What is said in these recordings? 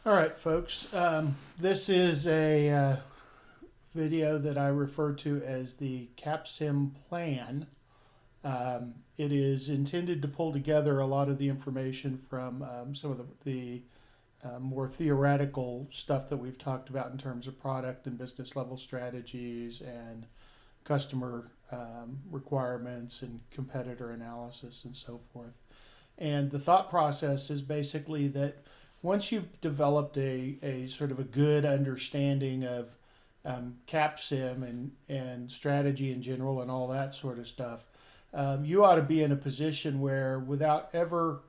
All right, folks. This is a video that I refer to as the CapSim Plan. It is intended to pull together a lot of the information from some of the more theoretical stuff that we've talked about in terms of product and business level strategies and customer requirements and competitor analysis and so forth. And the thought process is basically that once you've developed a sort of a good understanding of CapSim and strategy in general and all that sort of stuff, you ought to be in a position where without ever,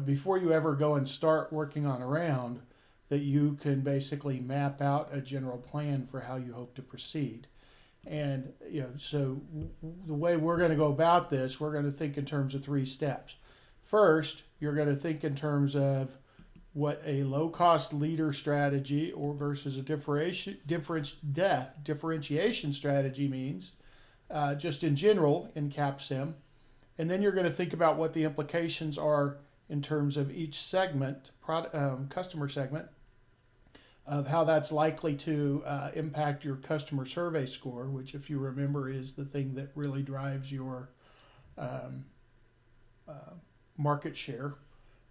before you ever go and start working on a round, that you can basically map out a general plan for how you hope to proceed. And, so the way we're going to go about this, we're going to think in terms of 3 steps. First, you're going to think in terms of what a low-cost leader strategy or versus a differentiation strategy means, just in general in CapSim. And then you're going to think about what the implications are in terms of each segment, customer segment, of how that's likely to impact your customer survey score, which, if you remember, is the thing that really drives your market share,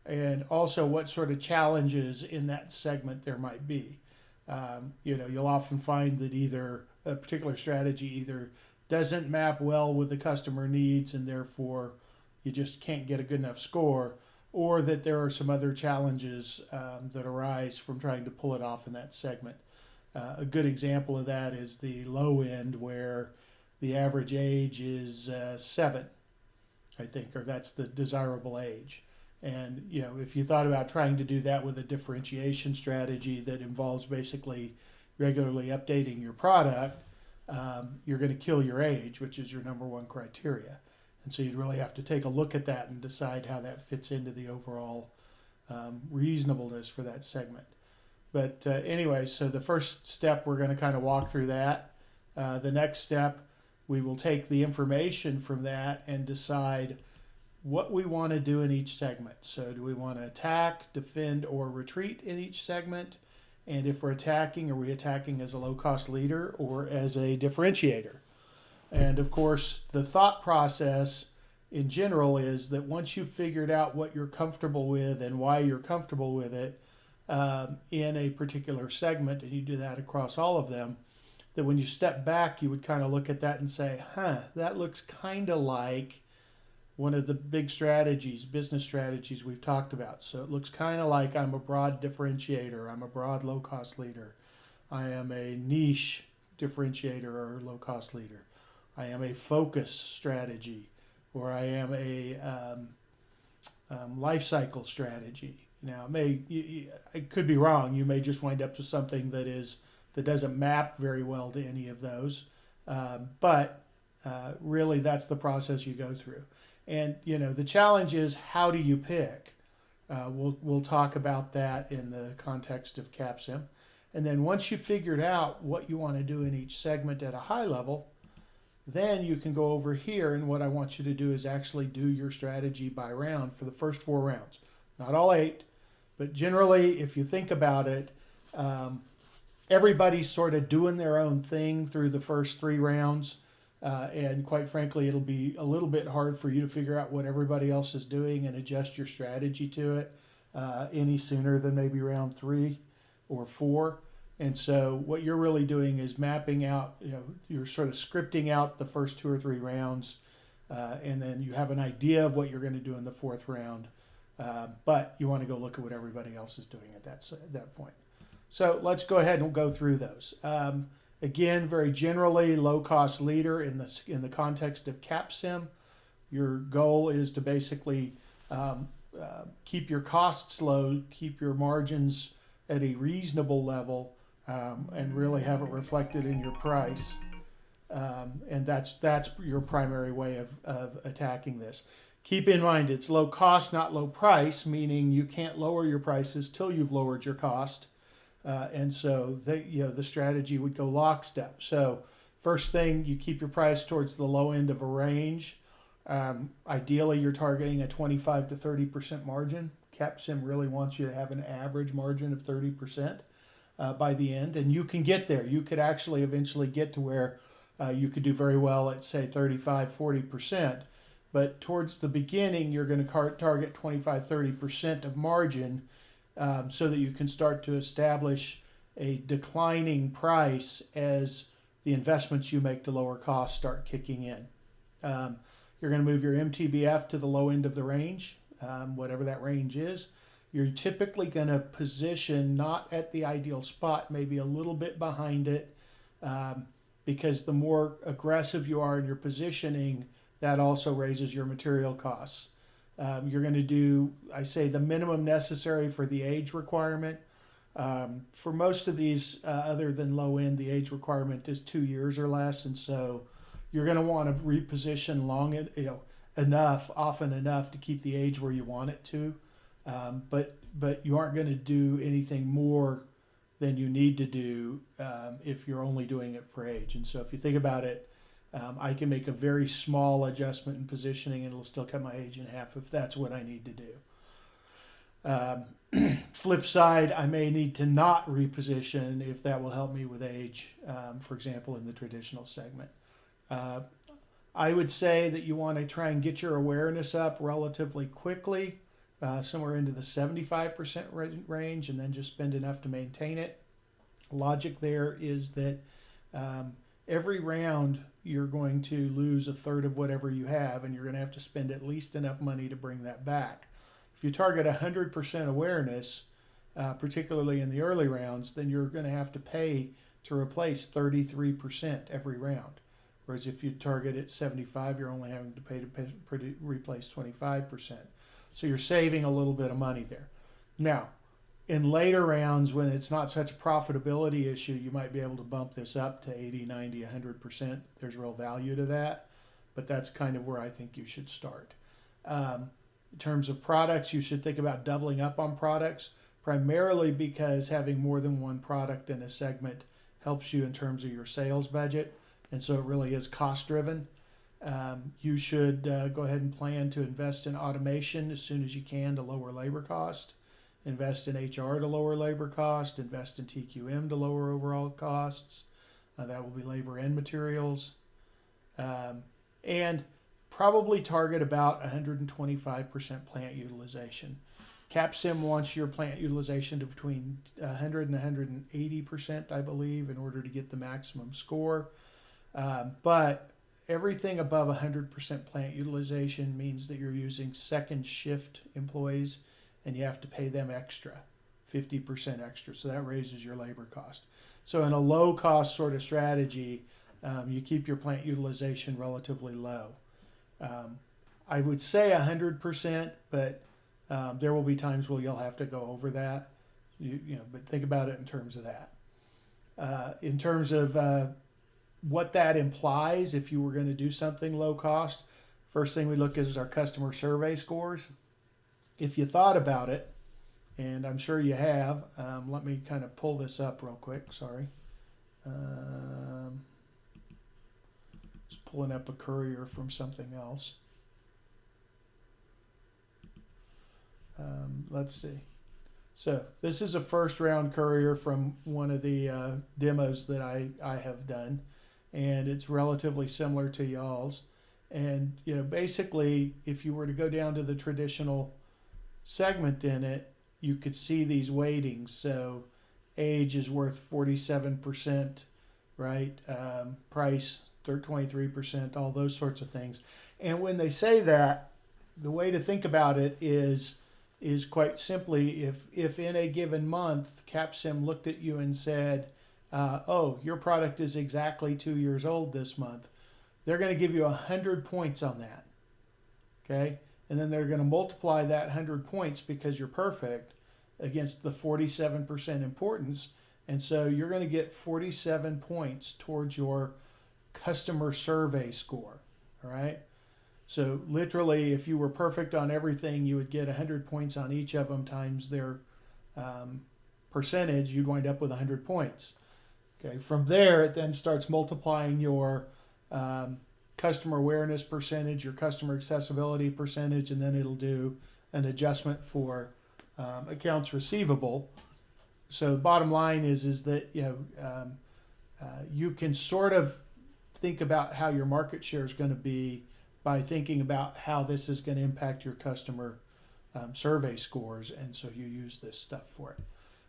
and also what sort of challenges in that segment there might be. You'll often find that either a particular strategy either doesn't map well with the customer needs and therefore you just can't get a good enough score, or that there are some other challenges that arise from trying to pull it off in that segment. A good example of that is the low end, where the average age is 7, I think, or that's the desirable age. And if you thought about trying to do that with a differentiation strategy that involves basically regularly updating your product, you're going to kill your age, which is your number one criteria. And so you'd really have to take a look at that and decide how that fits into the overall reasonableness for that segment. But anyway, so the first step, we're going to kind of walk through that. The next step, we will take the information from that and decide what we want to do in each segment. So do we want to attack, defend, or retreat in each segment? And if we're attacking, are we attacking as a low-cost leader or as a differentiator? And of course, the thought process in general is that once you've figured out what you're comfortable with and why you're comfortable with it in a particular segment, and you do that across all of them, that when you step back, you would kind of look at that and say, that looks kind of like one of the big strategies, business strategies we've talked about. So it looks kind of like I'm a broad differentiator, I'm a broad low-cost leader, I am a niche differentiator or low-cost leader, I am a focus strategy, or I am a life cycle strategy. Now, I could be wrong. You may just wind up to something that doesn't map very well to any of those, but really that's the process you go through. And the challenge is, how do you pick? We'll talk about that in the context of CapSim. And then once you've figured out what you want to do in each segment at a high level, then you can go over here, and what I want you to do is actually do your strategy by round for the first 4 rounds. Not all 8, but generally, if you think about it, everybody's sort of doing their own thing through the first 3 rounds. And quite frankly, it'll be a little bit hard for you to figure out what everybody else is doing and adjust your strategy to it any sooner than maybe round 3 or 4. And so what you're really doing is mapping out, you're sort of scripting out the first 2 or 3 rounds, and then you have an idea of what you're going to do in the 4th round, but you want to go look at what everybody else is doing at that point. So let's go ahead and we'll go through those. Again, very generally, low-cost leader in the context of CapSim, your goal is to basically keep your costs low, keep your margins at a reasonable level, and really have it reflected in your price. And that's your primary way of attacking this. Keep in mind, it's low cost, not low price, meaning you can't lower your prices till you've lowered your cost. And so the strategy would go lockstep. So first thing, you keep your price towards the low end of a range. Ideally, you're targeting a 25 to 30% margin. CapSim really wants you to have an average margin of 30% by the end, and you can get there. You could actually eventually get to where you could do very well at, say, 35, 40%. But towards the beginning, you're going to target 25, 30% of margin so that you can start to establish a declining price as the investments you make to lower costs start kicking in. You're going to move your MTBF to the low end of the range, whatever that range is. You're typically going to position not at the ideal spot, maybe a little bit behind it, because the more aggressive you are in your positioning, that also raises your material costs. You're going to do, I say, the minimum necessary for the age requirement. For most of these, other than low end, the age requirement is 2 years or less, and so you're going to want to reposition often enough to keep the age where you want it to. But you aren't going to do anything more than you need to do if you're only doing it for age. And so if you think about it, I can make a very small adjustment in positioning and it'll still cut my age in half if that's what I need to do. Flip side, I may need to not reposition if that will help me with age, for example, in the traditional segment. I would say that you want to try and get your awareness up relatively quickly, somewhere into the 75% range, and then just spend enough to maintain it. Logic there is that every round you're going to lose a third of whatever you have, and you're going to have to spend at least enough money to bring that back. If you target 100% awareness, particularly in the early rounds, then you're going to have to pay to replace 33% every round. Whereas if you target at 75, you're only having to pay to replace 25%. So you're saving a little bit of money there. Now, in later rounds, when it's not such a profitability issue, you might be able to bump this up to 80, 90, 100%. There's real value to that, but that's kind of where I think you should start. In terms of products, you should think about doubling up on products, primarily because having more than one product in a segment helps you in terms of your sales budget, and so it really is cost-driven. You should go ahead and plan to invest in automation as soon as you can to lower labor cost, invest in HR to lower labor cost, invest in TQM to lower overall costs. That will be labor and materials. And probably target about 125% plant utilization. CapSim wants your plant utilization to between 100 and 180%, I believe, in order to get the maximum score. But everything above 100% plant utilization means that you're using second shift employees and you have to pay them extra, 50% extra. So that raises your labor cost. So in a low cost sort of strategy, you keep your plant utilization relatively low. I would say 100%, but there will be times where you'll have to go over that. But think about it in terms of that. In terms of what that implies, if you were going to do something low cost, first thing we look at is our customer survey scores. If you thought about it, and I'm sure you have, let me kind of pull this up real quick. Sorry. Just pulling up a courier from something else. Let's see. So this is a first round courier from one of the demos that I have done, and it's relatively similar to y'all's. And basically, if you were to go down to the traditional segment in it, you could see these weightings. So age is worth 47%, right? Price 23%, all those sorts of things. And when they say that, the way to think about it is quite simply, if in a given month CapSim looked at you and said, oh, your product is exactly 2 years old this month, they're going to give you 100 points on that. Okay? And then they're going to multiply that 100 points because you're perfect against the 47% importance. And so you're going to get 47 points towards your customer survey score. All right? So literally, if you were perfect on everything, you would get 100 points on each of them times their percentage. You'd wind up with 100 points. Okay. From there, it then starts multiplying your customer awareness percentage, your customer accessibility percentage, and then it'll do an adjustment for accounts receivable. So the bottom line is that you can sort of think about how your market share is going to be by thinking about how this is going to impact your customer survey scores, and so you use this stuff for it.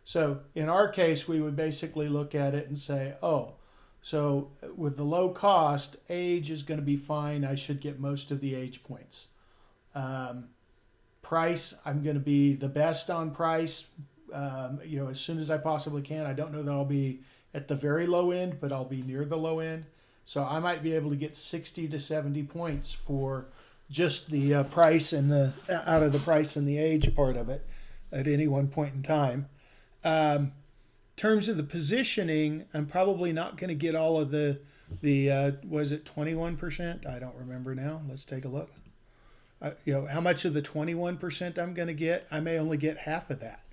So in our case, we would basically look at it and say, oh, so with the low cost, age is going to be fine. I should get most of the age points. Price, I'm going to be the best on price, as soon as I possibly can. I don't know that I'll be at the very low end, but I'll be near the low end. So I might be able to get 60 to 70 points for just the price and out of the price and the age part of it at any one point in time. In terms of the positioning, I'm probably not going to get all of the was it 21%? I don't remember now. Let's take a look. How much of the 21% I'm going to get? I may only get half of that.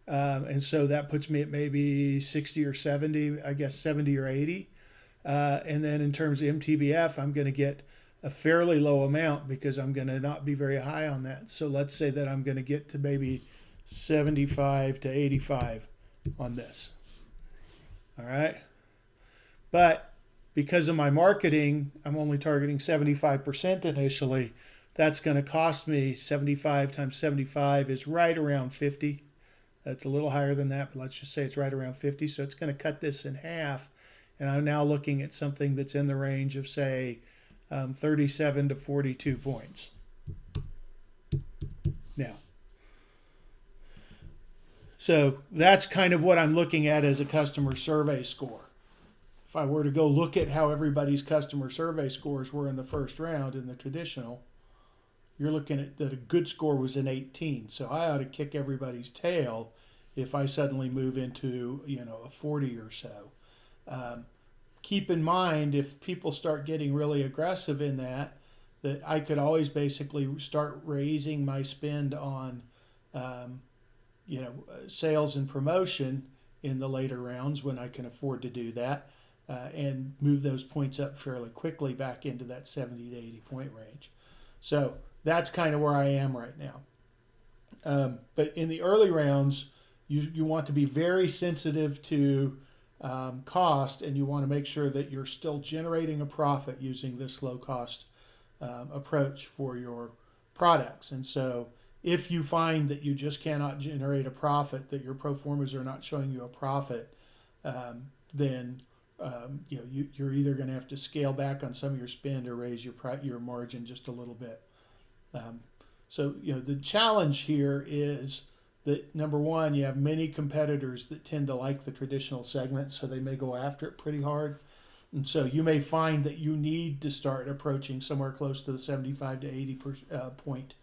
And so that puts me at maybe 60 or 70, I guess 70 or 80. And then in terms of MTBF, I'm going to get a fairly low amount because I'm going to not be very high on that. So let's say that I'm going to get to maybe 75 to 85 on this. All right. But because of my marketing, I'm only targeting 75% initially. That's going to cost me 75 times 75 is right around 50. That's a little higher than that, but let's just say it's right around 50. So it's going to cut this in half. And I'm now looking at something that's in the range of, say, 37 to 42 points. Now, so that's kind of what I'm looking at as a customer survey score. If I were to go look at how everybody's customer survey scores were in the first round in the traditional, you're looking at that a good score was an 18. So I ought to kick everybody's tail if I suddenly move into a 40 or so. Keep in mind, if people start getting really aggressive in that I could always basically start raising my spend on sales and promotion in the later rounds when I can afford to do that, and move those points up fairly quickly back into that 70 to 80 point range. So that's kind of where I am right now. But in the early rounds, you want to be very sensitive to cost, and you want to make sure that you're still generating a profit using this low cost approach for your products. And so if you find that you just cannot generate a profit, that your pro formas are not showing you a profit, then you're either going to have to scale back on some of your spend or raise your margin just a little bit. So the challenge here is that, number one, you have many competitors that tend to like the traditional segment, so they may go after it pretty hard. And so you may find that you need to start approaching somewhere close to the 75 to 80 point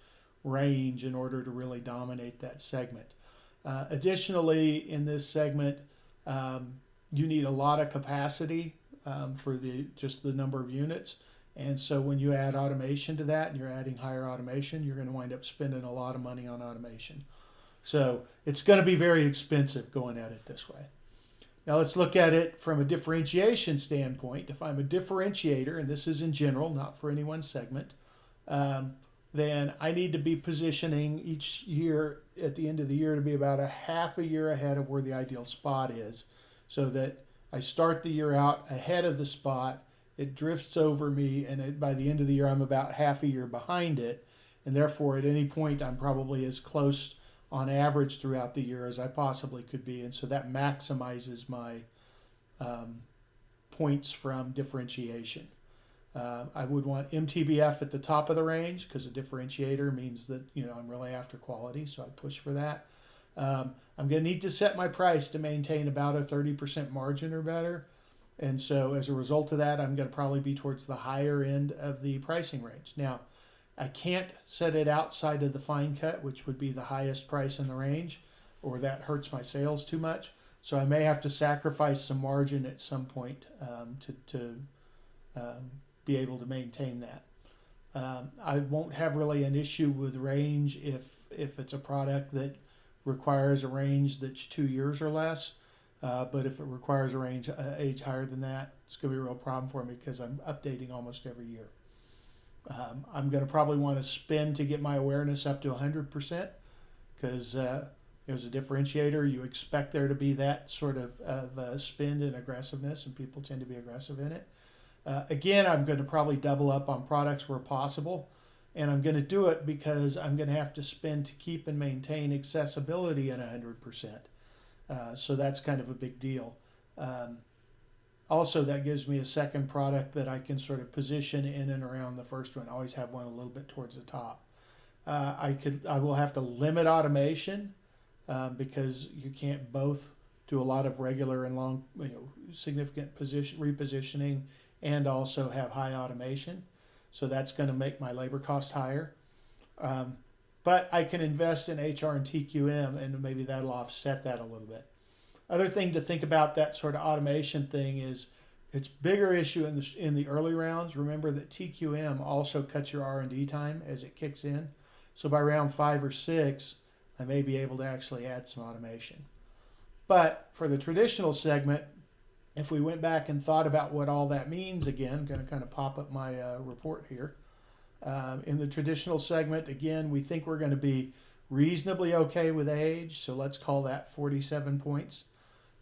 range in order to really dominate that segment. Additionally, in this segment, you need a lot of capacity for just the number of units. And so when you add automation to that and you're adding higher automation, you're going to wind up spending a lot of money on automation. So it's going to be very expensive going at it this way. Now let's look at it from a differentiation standpoint. If I'm a differentiator, and this is in general, not for any one segment, then I need to be positioning each year at the end of the year to be about a half a year ahead of where the ideal spot is, so that I start the year out ahead of the spot, it drifts over me, and by the end of the year I'm about half a year behind it, and therefore at any point I'm probably as close on average throughout the year as I possibly could be, and so that maximizes my points from differentiation. I would want MTBF at the top of the range because a differentiator means that I'm really after quality, so I push for that. I'm going to need to set my price to maintain about a 30% margin or better, and so as a result of that, I'm going to probably be towards the higher end of the pricing range. Now, I can't set it outside of the fine cut, which would be the highest price in the range, or that hurts my sales too much. So I may have to sacrifice some margin at some point to be able to maintain that. I won't have really an issue with range if it's a product that requires a range that's 2 years or less. But if it requires a range age higher than that, it's going to be a real problem for me because I'm updating almost every year. I'm going to probably want to spend to get my awareness up to 100% because as a differentiator, you expect there to be that sort of spend and aggressiveness, and people tend to be aggressive in it. Again, I'm going to probably double up on products where possible, and I'm going to do it because I'm going to have to spend to keep and maintain accessibility at 100%. So that's kind of a big deal. Also, that gives me a second product that I can sort of position in and around the first one. I always have one a little bit towards the top. I will have to limit automation because you can't both do a lot of regular and long, significant repositioning and also have high automation. So that's going to make my labor cost higher. But I can invest in HR and TQM, and maybe that'll offset that a little bit. Other thing to think about that sort of automation thing is it's bigger issue in the early rounds. Remember that TQM also cuts your R&D time as it kicks in. So by round 5 or 6, I may be able to actually add some automation. But for the traditional segment, if we went back and thought about what all that means, again, I'm going to kind of pop up my report here. In the traditional segment, again, we think we're going to be reasonably okay with age, so let's call that 47 points.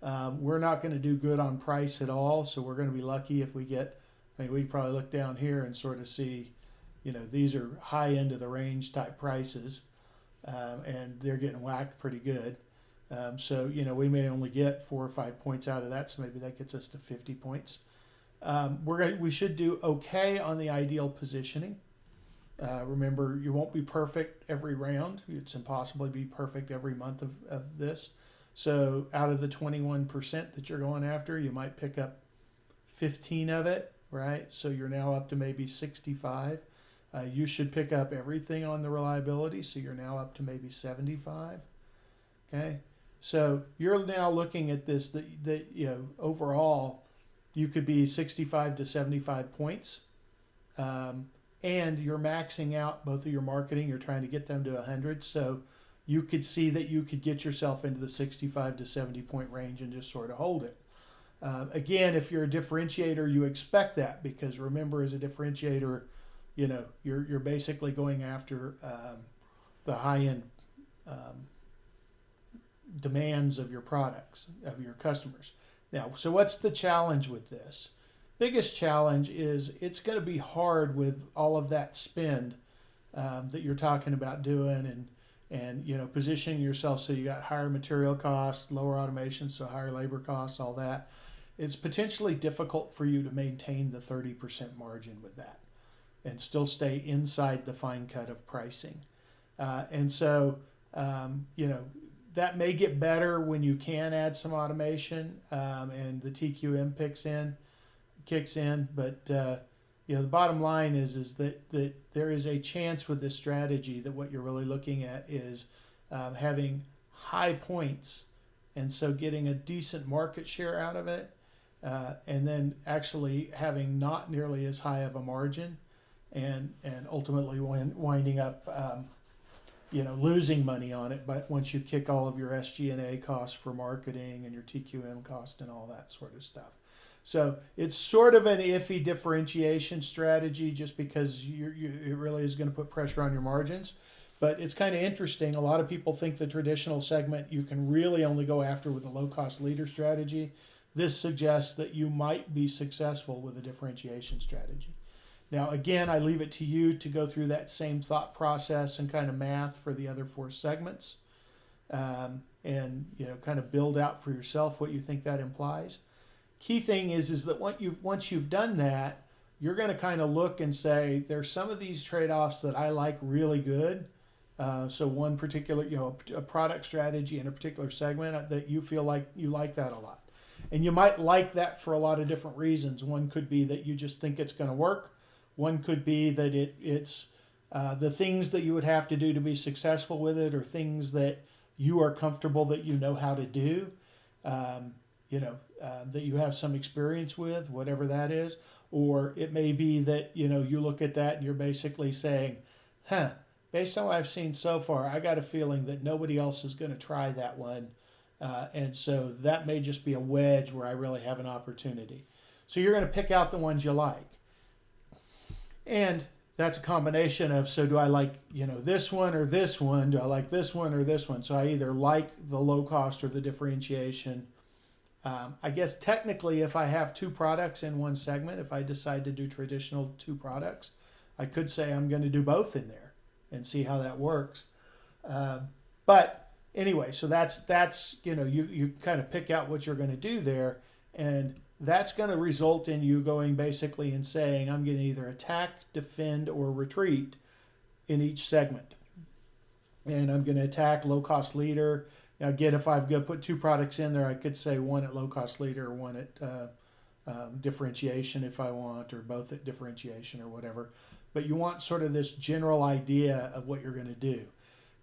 We're not going to do good on price at all, so we're going to be lucky if we get, we can probably look down here and sort of see, these are high end of the range type prices, and they're getting whacked pretty good. So, we may only get 4 or 5 points out of that, so maybe that gets us to 50 points. We should do okay on the ideal positioning. Remember, you won't be perfect every round. It's impossible to be perfect every month of this. So out of the 21% that you're going after, you might pick up 15 of it, right? So you're now up to maybe 65. You should pick up everything on the reliability, so you're now up to maybe 75. Okay, so you're now looking at this that overall you could be 65 to 75 points. And you're maxing out both of your marketing. You're trying to get them to 100. So you could see that you could get yourself into the 65 to 70 point range and just sort of hold it. Again, if you're a differentiator, you expect that, because remember, as a differentiator, you're basically going after the high-end demands of your products, of your customers. Now, so what's the challenge with this? Biggest challenge is it's going to be hard with all of that spend that you're talking about doing, and positioning yourself so you got higher material costs, lower automation, so higher labor costs, all that. It's potentially difficult for you to maintain the 30% margin with that and still stay inside the fine cut of pricing. And so, that may get better when you can add some automation and the TQM kicks in, but the bottom line is that there is a chance with this strategy that what you're really looking at is having high points, and so getting a decent market share out of it, and then actually having not nearly as high of a margin, and ultimately winding up losing money on it. But once you kick all of your SG&A costs for marketing and your TQM cost and all that sort of stuff. So it's sort of an iffy differentiation strategy, just because it really is going to put pressure on your margins. But it's kind of interesting. A lot of people think the traditional segment you can really only go after with a low-cost leader strategy. This suggests that you might be successful with a differentiation strategy. Now, again, I leave it to you to go through that same thought process and kind of math for the other 4 segments, and kind of build out for yourself what you think that implies. Key thing is that once you've done that, you're going to kind of look and say, there's some of these trade-offs that I like really good. So one particular, a product strategy in a particular segment that you feel like you like that a lot. And you might like that for a lot of different reasons. One could be that you just think it's going to work. One could be that it's the things that you would have to do to be successful with it, or things that you are comfortable that you know how to do. That you have some experience with, whatever that is. Or it may be that, you look at that and you're basically saying, based on what I've seen so far, I got a feeling that nobody else is going to try that one. And so that may just be a wedge where I really have an opportunity. So you're going to pick out the ones you like. And that's a combination of, so do I like, this one or this one? Do I like this one or this one? So I either like the low cost or the differentiation. I guess technically, if I have two products in one segment, if I decide to do traditional two products, I could say I'm going to do both in there and see how that works. But anyway, so that's you kind of pick out what you're going to do there, and that's going to result in you going basically and saying, I'm going to either attack, defend, or retreat in each segment. And I'm going to attack low-cost leader. Now, again, if I'm going to put two products in there, I could say one at low-cost leader, one at differentiation if I want, or both at differentiation or whatever. But you want sort of this general idea of what you're going to do.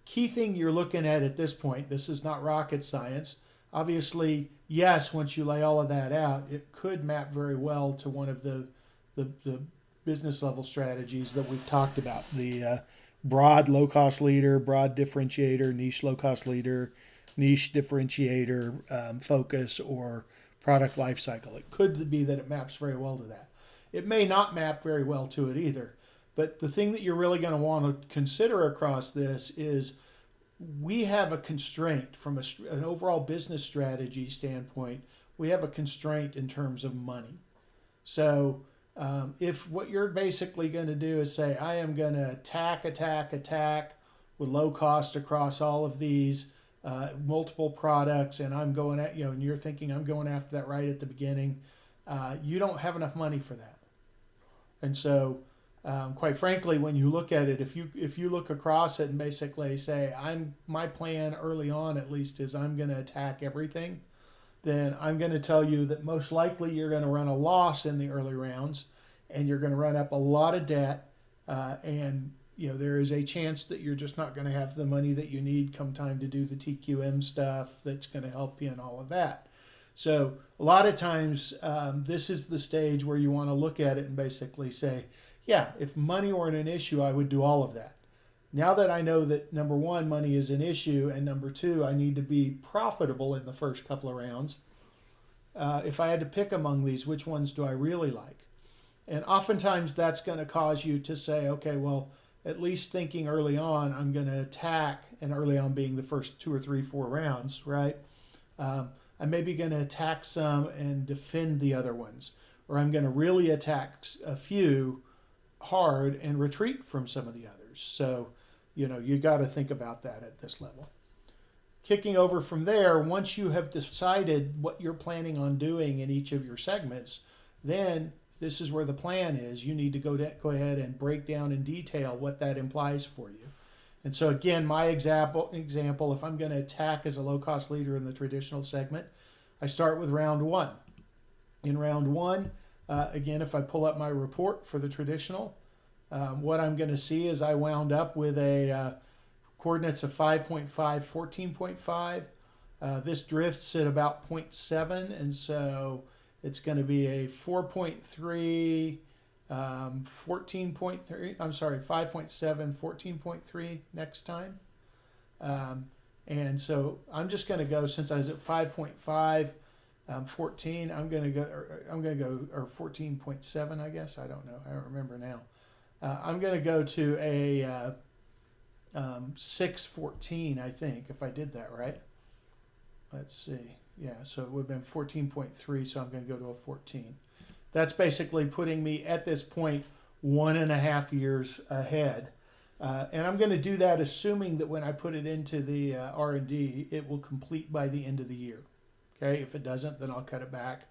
Key thing you're looking at this point, this is not rocket science. Obviously, yes, once you lay all of that out, it could map very well to one of the business level strategies that we've talked about. The broad low-cost leader, broad differentiator, niche low-cost leader, niche differentiator, focus, or product life cycle. It could be that it maps very well to that. It may not map very well to it either. But the thing that you're really going to want to consider across this is we have a constraint from an overall business strategy standpoint. We have a constraint in terms of money. So if what you're basically going to do is say, I am going to attack with low cost across all of these multiple products, and I'm going at, and you're thinking I'm going after that right at the beginning, you don't have enough money for that. And so quite frankly, when you look at it, if you look across it and basically say, my plan early on at least is I'm going to attack everything, then I'm going to tell you that most likely you're going to run a loss in the early rounds, and you're going to run up a lot of debt, and there is a chance that you're just not going to have the money that you need come time to do the TQM stuff that's going to help you and all of that. So a lot of times this is the stage where you want to look at it and basically say, yeah, if money weren't an issue, I would do all of that. Now that I know that, number one, money is an issue, and number two, I need to be profitable in the first couple of rounds, if I had to pick among these, which ones do I really like? And oftentimes that's going to cause you to say, okay, well, at least thinking early on, I'm going to attack, and early on being the first 2 or 3, 4 rounds, right? I'm maybe going to attack some and defend the other ones, or I'm going to really attack a few hard and retreat from some of the others. So, you got to think about that at this level. Kicking over from there, once you have decided what you're planning on doing in each of your segments, then this is where the plan is. You need to go ahead and break down in detail what that implies for you. And so again, my example, if I'm going to attack as a low-cost leader in the traditional segment, I start with round one. In round one, again, if I pull up my report for the traditional, what I'm going to see is I wound up with a coordinates of 5.5, 14.5. This drifts at about 0.7, and so it's going to be a 4.3, 14.3, I'm sorry, 5.7, 14.3 next time. And so I'm just going to go, since I was at 5.5, 14, I'm going to go, or 14.7, I guess. I don't know. I don't remember now. I'm going to go to a 6.14, I think, if I did that right. Let's see. Yeah, so it would have been 14.3, so I'm going to go to a 14. That's basically putting me at this point 1.5 years ahead. And I'm going to do that assuming that when I put it into the R&D, it will complete by the end of the year. Okay, if it doesn't, then I'll cut it back.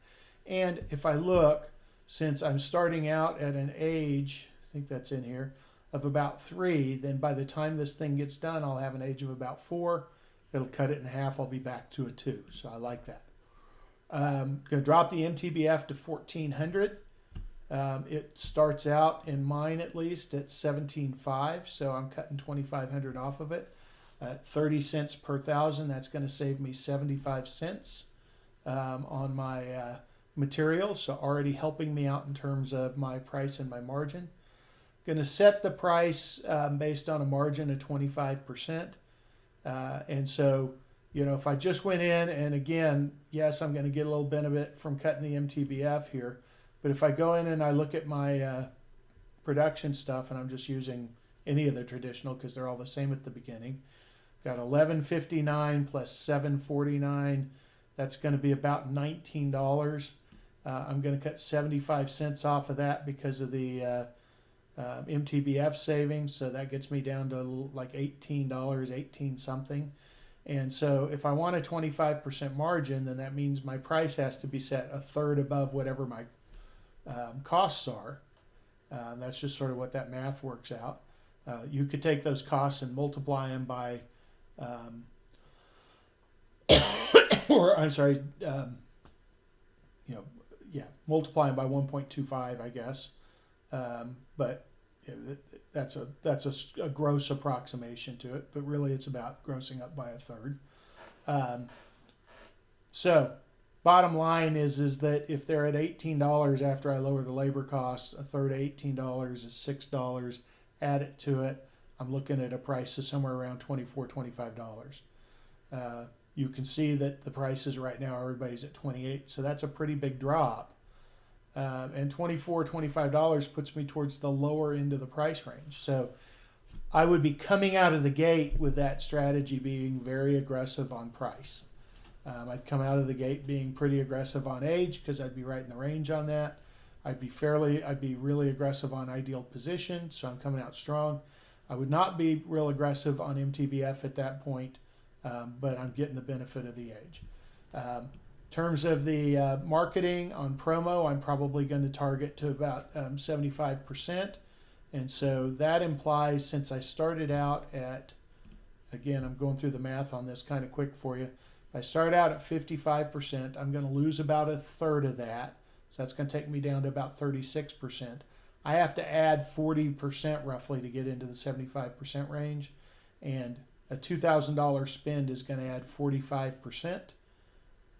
And if I look, since I'm starting out at an age, I think that's in here, of about 3, then by the time this thing gets done, I'll have an age of about 4. It'll cut it in half. I'll be back to a 2. So I like that. I'm going to drop the MTBF to 1400. It starts out, in mine at least, at 17.5. So I'm cutting 2,500 off of it. At 30 cents per 1,000, that's going to save me 75 cents on my materials. So already helping me out in terms of my price and my margin. Going to set the price based on a margin of 25%. And so, if I just went in, and again, yes, I'm going to get a little benefit from cutting the MTBF here, but if I go in and I look at my production stuff, and I'm just using any of the traditional because they're all the same at the beginning. Got 11.59 plus 7.49. That's going to be about $19. I'm going to cut 75 cents off of that because of the MTBF savings. So that gets me down to like $18, 18 something. And so if I want a 25% margin, then that means my price has to be set a third above whatever my costs are. That's just sort of what that math works out. You could take those costs and multiply them by, or I'm sorry, multiply them by 1.25, I guess. But that's a gross approximation to it. But really, it's about grossing up by a third. So bottom line is that if they're at $18 after I lower the labor costs, a third of $18 is $6. Add it to it, I'm looking at a price of somewhere around $24, $25. You can see that the prices right now, everybody's at $28, so that's a pretty big drop. And $24, $25 puts me towards the lower end of the price range. So I would be coming out of the gate with that strategy being very aggressive on price. I'd come out of the gate being pretty aggressive on age because I'd be right in the range on that. I'd be really aggressive on ideal position, so I'm coming out strong. I would not be real aggressive on MTBF at that point, but I'm getting the benefit of the age. In terms of the marketing on promo, I'm probably going to target to about 75%. And so that implies, since I started out at, again, I'm going through the math on this kind of quick for you. If I start out at 55%, I'm going to lose about a third of that. So that's going to take me down to about 36%. I have to add 40% roughly to get into the 75% range. And a $2,000 spend is going to add 45%.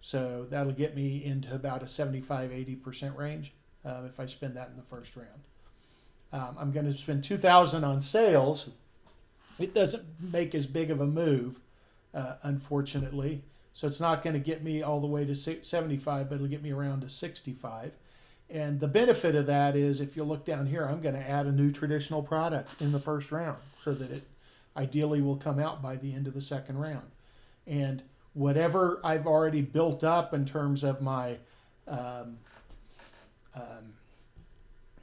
So that'll get me into about a 75, 80% range if I spend that in the first round. I'm going to spend $2,000 on sales. It doesn't make as big of a move, unfortunately. So it's not going to get me all the way to 75, but it'll get me around to 65. And the benefit of that is, if you look down here, I'm going to add a new traditional product in the first round so that it ideally will come out by the end of the second round. And whatever I've already built up in terms of my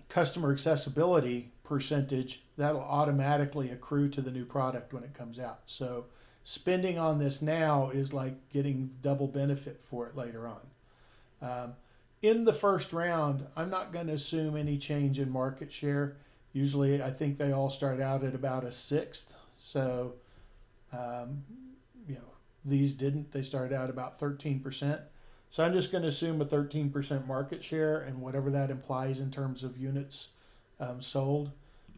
customer accessibility percentage, that'll automatically accrue to the new product when it comes out. So spending on this now is like getting double benefit for it later on. In the first round, I'm not going to assume any change in market share. Usually, I think they all start out at about a sixth. So, these didn't. They started out about 13%. So I'm just going to assume a 13% market share and whatever that implies in terms of units sold.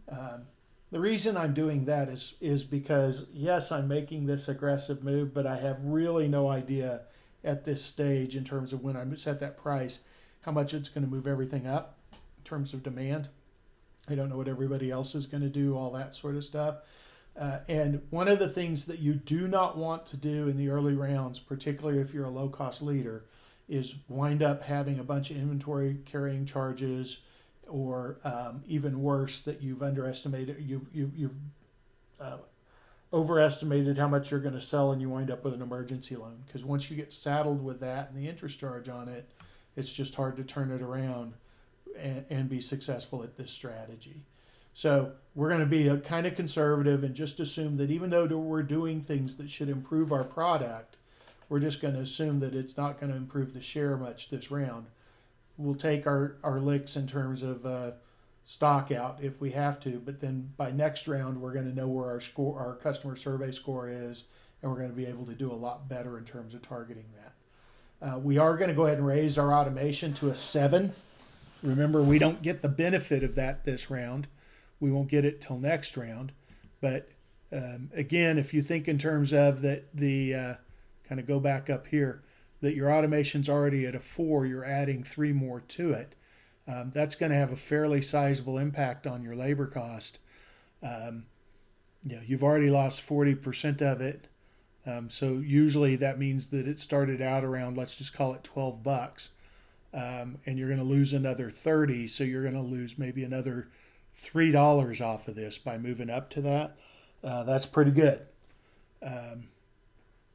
The reason I'm doing that is because, yes, I'm making this aggressive move, but I have really no idea at this stage in terms of when I set that price, how much it's going to move everything up in terms of demand. I don't know what everybody else is going to do, all that sort of stuff. And one of the things that you do not want to do in the early rounds, particularly if you're a low-cost leader, is wind up having a bunch of inventory carrying charges, or even worse, that you've underestimated, you've overestimated how much you're going to sell, and you wind up with an emergency loan. Because once you get saddled with that and the interest charge on it, it's just hard to turn it around and be successful at this strategy. So we're going to be kind of conservative and just assume that even though we're doing things that should improve our product, we're just going to assume that it's not going to improve the share much this round. We'll take our licks in terms of stock out if we have to, but then by next round, we're going to know where our customer survey score is, and we're going to be able to do a lot better in terms of targeting that. We are going to go ahead and raise our automation to a 7. Remember, we don't get the benefit of that this round. We won't get it till next round. But again, if you think in terms of that, kind of go back up here, that your automation's already at a 4, you're adding 3 more to it. That's going to have a fairly sizable impact on your labor cost. You've already lost 40% of it. So usually that means that it started out around, let's just call it $12, and you're going to lose another 30. So you're going to lose maybe another $3 off of this by moving up to that. That's pretty good.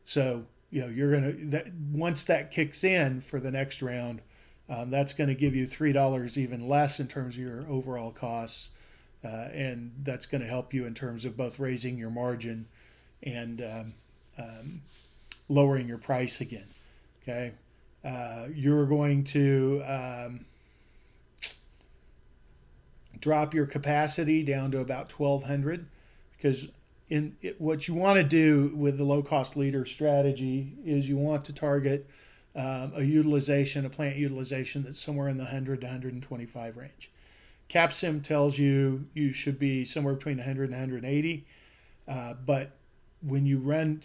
So you're gonna once that kicks in for the next round, that's going to give you $3 even less in terms of your overall costs, and that's going to help you in terms of both raising your margin and lowering your price again. Okay, you're going to drop your capacity down to about 1,200 because what you want to do with the low-cost leader strategy is you want to target a plant utilization that's somewhere in the 100 to 125 range. CapSim tells you you should be somewhere between 100 and 180, but when you run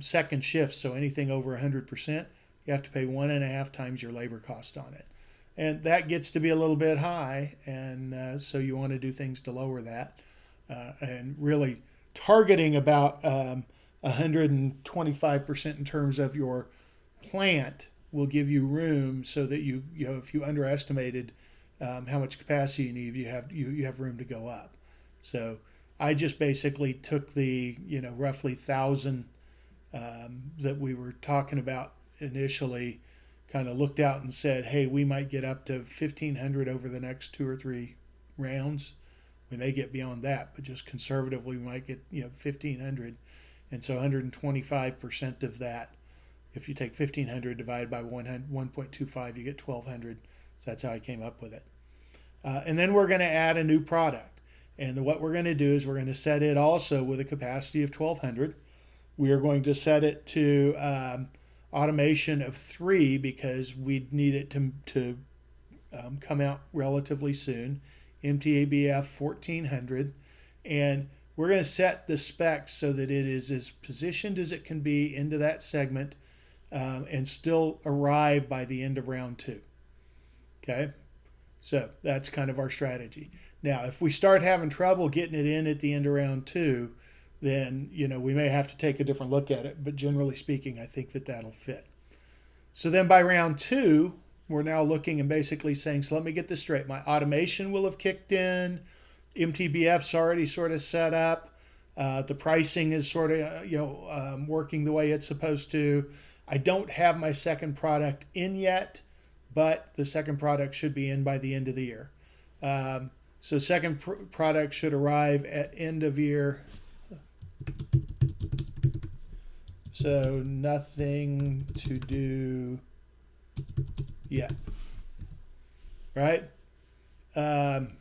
second shift, so anything over 100%, you have to pay 1.5 times your labor cost on it. And that gets to be a little bit high, and so you want to do things to lower that. And really targeting about 125% in terms of your plant will give you room so that if you underestimated how much capacity you need, you have room to go up. So I just basically took the roughly 1,000 that we were talking about initially, kind of looked out and said, hey, we might get up to 1,500 over the next 2 or 3 rounds. We may get beyond that, but just conservatively, we might get 1,500. And so 125% of that, if you take 1,500 divided by 1.25, you get 1,200. So that's how I came up with it. And then we're going to add a new product. And what we're going to do is we're going to set it also with a capacity of 1,200. We are going to set it to automation of 3 because we need it to come out relatively soon. MTABF 1400, and we're going to set the specs so that it is as positioned as it can be into that segment and still arrive by the end of round 2. Okay, so that's kind of our strategy. Now, if we start having trouble getting it in at the end of round 2, then we may have to take a different look at it. But generally speaking, I think that'll fit. So then by round 2, we're now looking and basically saying, so let me get this straight. My automation will have kicked in. MTBF's already sort of set up. The pricing is sort of working the way it's supposed to. I don't have my second product in yet, but the second product should be in by the end of the year. So second product should arrive at end of year. So nothing to do yet, right? I'm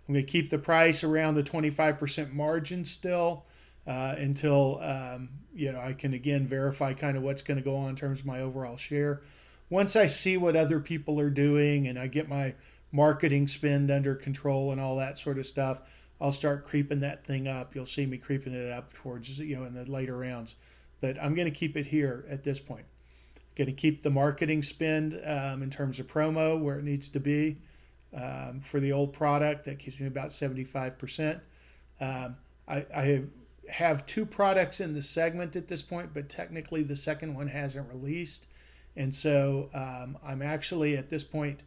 going to keep the price around the 25% margin still until I can again verify kind of what's going to go on in terms of my overall share. Once I see what other people are doing and I get my marketing spend under control and all that sort of stuff, I'll start creeping that thing up. You'll see me creeping it up towards in the later rounds, but I'm going to keep it here at this point. Going to keep the marketing spend in terms of promo where it needs to be for the old product. That keeps me about 75%. I have 2 products in the segment at this point, but technically the second one hasn't released. And so I'm actually at this point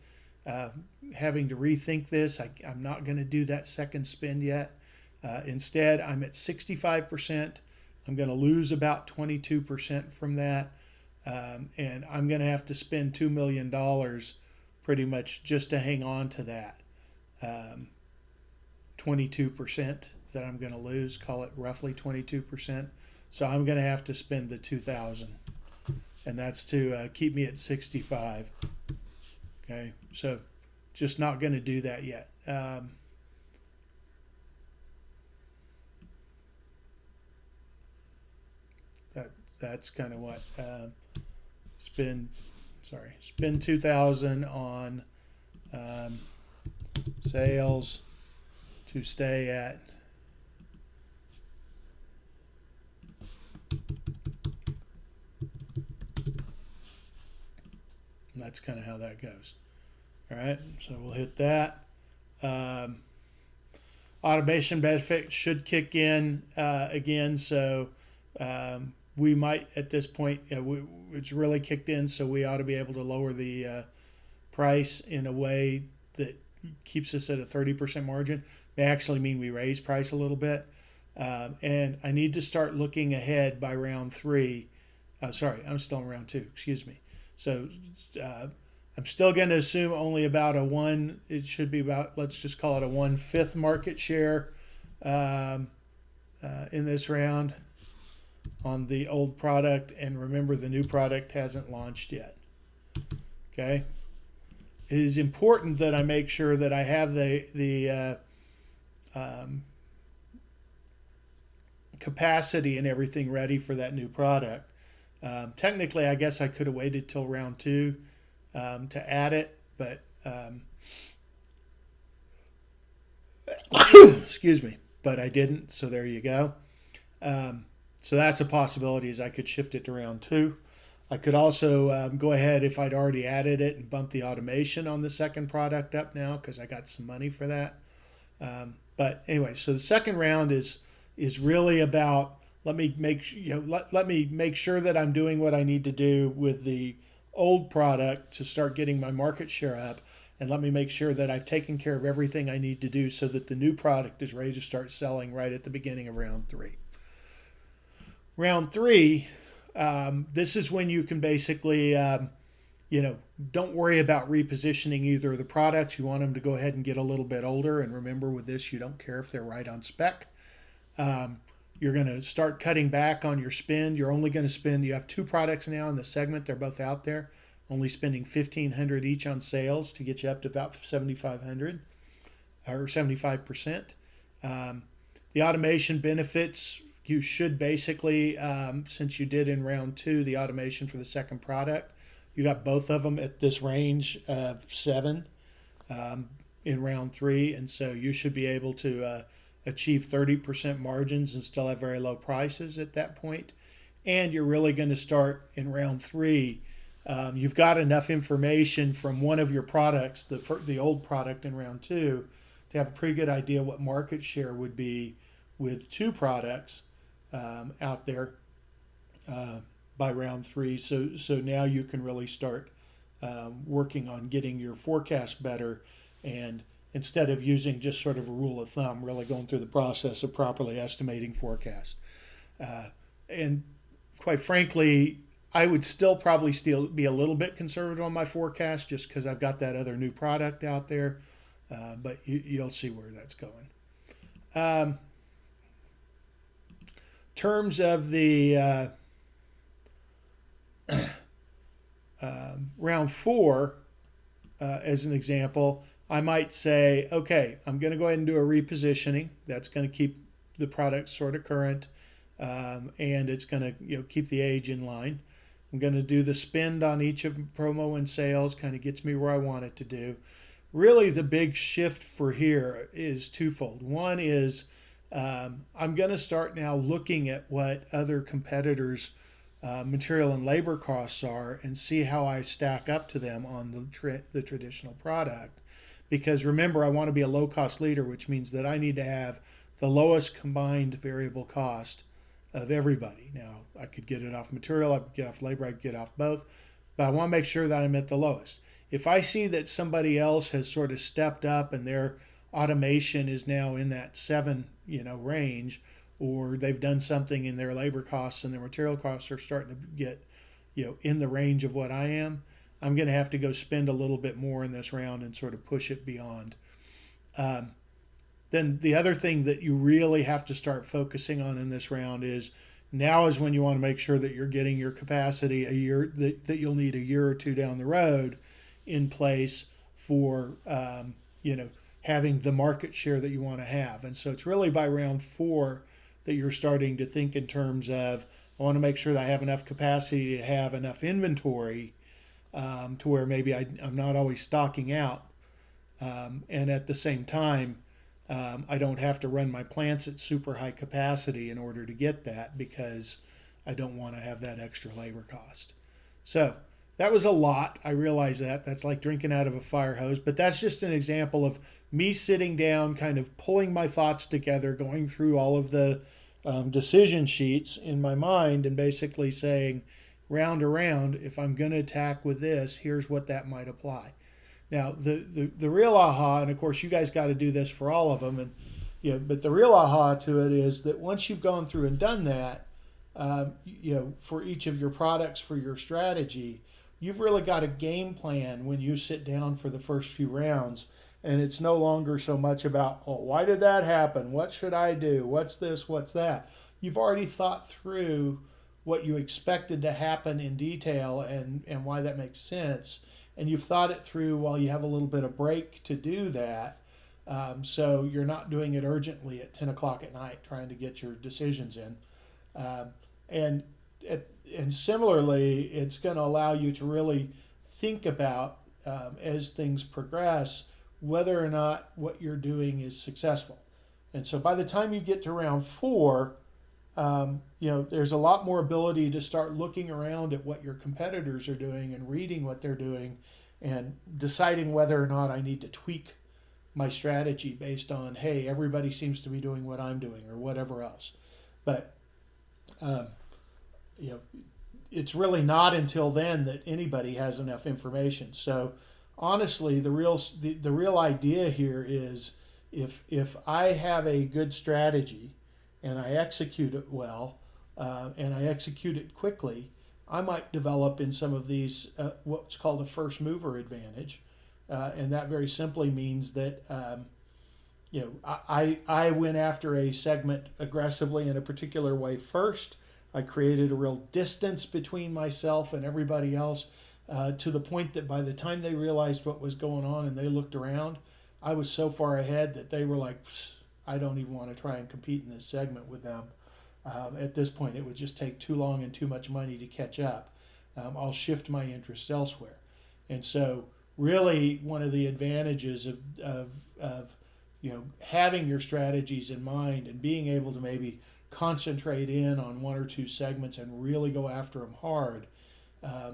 having to rethink this. I'm not going to do that second spend yet. Instead, I'm at 65%. I'm going to lose about 22% from that. And I'm going to have to spend $2 million pretty much just to hang on to that 22% that I'm going to lose, call it roughly 22%. So I'm going to have to spend the $2,000, and that's to keep me at 65. Okay, so just not going to do that yet. That's kind of what spend 2,000 on sales to stay at and that's kind of how that goes. All right, so we'll hit that. Automation benefit should kick in again, so we might at this point, it's really kicked in, so we ought to be able to lower the price in a way that keeps us at a 30% margin may actually mean we raise price a little bit. And I need to start looking ahead by round 3. Sorry, I'm still in round 2. Excuse me. So I'm still going to assume only about a 1. It should be about, let's just call it a 1/5 market share in this round on the old product. And remember, the new product hasn't launched yet. Okay. It is important that I make sure that I have the capacity and everything ready for that new product. Technically, I guess I could have waited till round 2 to add it, but excuse me, but I didn't. So there you go. So that's a possibility, is I could shift it to round 2. I could also go ahead, if I'd already added it, and bump the automation on the second product up now because I got some money for that. But anyway, so the second round is really about let me make sure that I'm doing what I need to do with the old product to start getting my market share up, and let me make sure that I've taken care of everything I need to do so that the new product is ready to start selling right at the beginning of round 3. Round 3, this is when you can basically, don't worry about repositioning either of the products. You want them to go ahead and get a little bit older. And remember, with this, you don't care if they're right on spec. You're going to start cutting back on your spend. You're only going to spend, you have 2 products now in the segment. They're both out there. Only spending $1,500 each on sales to get you up to about $7,500 or 75%. The automation benefits, you should basically, since you did in round 2, the automation for the second product, you got both of them at this range of 7 in round 3. And so you should be able to achieve 30% margins and still have very low prices at that point. And you're really going to start in round 3. You've got enough information from one of your products, the old product in round 2, to have a pretty good idea what market share would be with 2 products out there by round 3. So now you can really start working on getting your forecast better, and instead of using just sort of a rule of thumb, really going through the process of properly estimating forecast. And quite frankly, I would probably still be a little bit conservative on my forecast just because I've got that other new product out there. But you'll see where that's going. Terms of the round 4, as an example, I might say, okay, I'm going to go ahead and do a repositioning. That's going to keep the product sort of current, and it's going to keep the age in line. I'm going to do the spend on each of promo and sales, kind of gets me where I want it to do. Really, the big shift for here is twofold. One is I'm going to start now looking at what other competitors' material and labor costs are and see how I stack up to them on the traditional product. Because remember, I want to be a low-cost leader, which means that I need to have the lowest combined variable cost of everybody. Now, I could get it off material, I could get off labor, I could get off both, but I want to make sure that I'm at the lowest. If I see that somebody else has sort of stepped up and their automation is now in that 7, range, or they've done something in their labor costs and their material costs are starting to get, in the range of what I am, I'm going to have to go spend a little bit more in this round and sort of push it beyond. Then the other thing that you really have to start focusing on in this round is now is when you want to make sure that you're getting your capacity that you'll need a year or 2 down the road in place for, having the market share that you want to have. And so it's really by round 4 that you're starting to think in terms of, I want to make sure that I have enough capacity to have enough inventory to where maybe I'm not always stocking out. And at the same time, I don't have to run my plants at super high capacity in order to get that because I don't want to have that extra labor cost. So that was a lot. I realize that. That's like drinking out of a fire hose. But that's just an example of me sitting down, kind of pulling my thoughts together, going through all of the decision sheets in my mind and basically saying, round around, if I'm going to attack with this, here's what that might apply. Now, the real aha, and of course, you guys got to do this for all of them, and but the real aha to it is that once you've gone through and done that, for each of your products for your strategy, you've really got a game plan when you sit down for the first few rounds, and it's no longer so much about, oh, why did that happen? What should I do? What's this? What's that? You've already thought through what you expected to happen in detail and why that makes sense. And you've thought it through while you have a little bit of break to do that. So you're not doing it urgently at 10 o'clock at night trying to get your decisions in. And and similarly, it's going to allow you to really think about, as things progress, whether or not what you're doing is successful. And so by the time you get to round 4, there's a lot more ability to start looking around at what your competitors are doing and reading what they're doing and deciding whether or not I need to tweak my strategy based on, hey, everybody seems to be doing what I'm doing or whatever else. But, it's really not until then that anybody has enough information. So honestly, the real idea here is if I have a good strategy and I execute it well, and I execute it quickly, I might develop in some of these what's called a first mover advantage, and that very simply means that I went after a segment aggressively in a particular way first. I created a real distance between myself and everybody else, to the point that by the time they realized what was going on and they looked around, I was so far ahead that they were like, I don't even want to try and compete in this segment with them. At this point, it would just take too long and too much money to catch up. I'll shift my interests elsewhere. And so really one of the advantages of having your strategies in mind and being able to maybe concentrate in on one or two segments and really go after them hard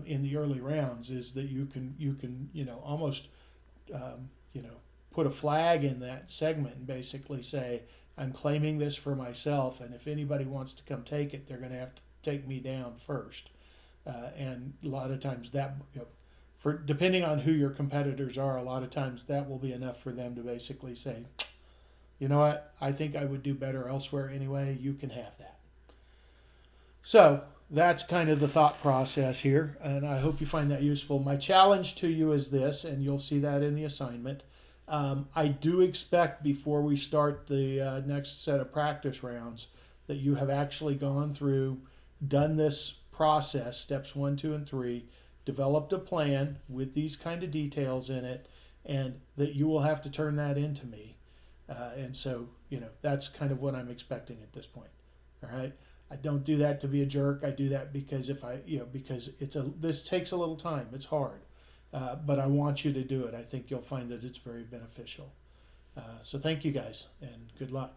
in the early rounds is that you can almost put a flag in that segment and basically say, I'm claiming this for myself, and if anybody wants to come take it, they're going to have to take me down first. And a lot of times that, for depending on who your competitors are, a lot of times that will be enough for them to basically say, you know what, I think I would do better elsewhere anyway, you can have that. So that's kind of the thought process here, and I hope you find that useful. My challenge to you is this, and you'll see that in the assignment. I do expect before we start the next set of practice rounds that you have actually gone through, done this process, steps 1, 2, and 3, developed a plan with these kind of details in it, and that you will have to turn that into me. And so, that's kind of what I'm expecting at this point. All right. I don't do that to be a jerk. I do that because because this takes a little time. It's hard. But I want you to do it. I think you'll find that it's very beneficial. So thank you guys, and good luck.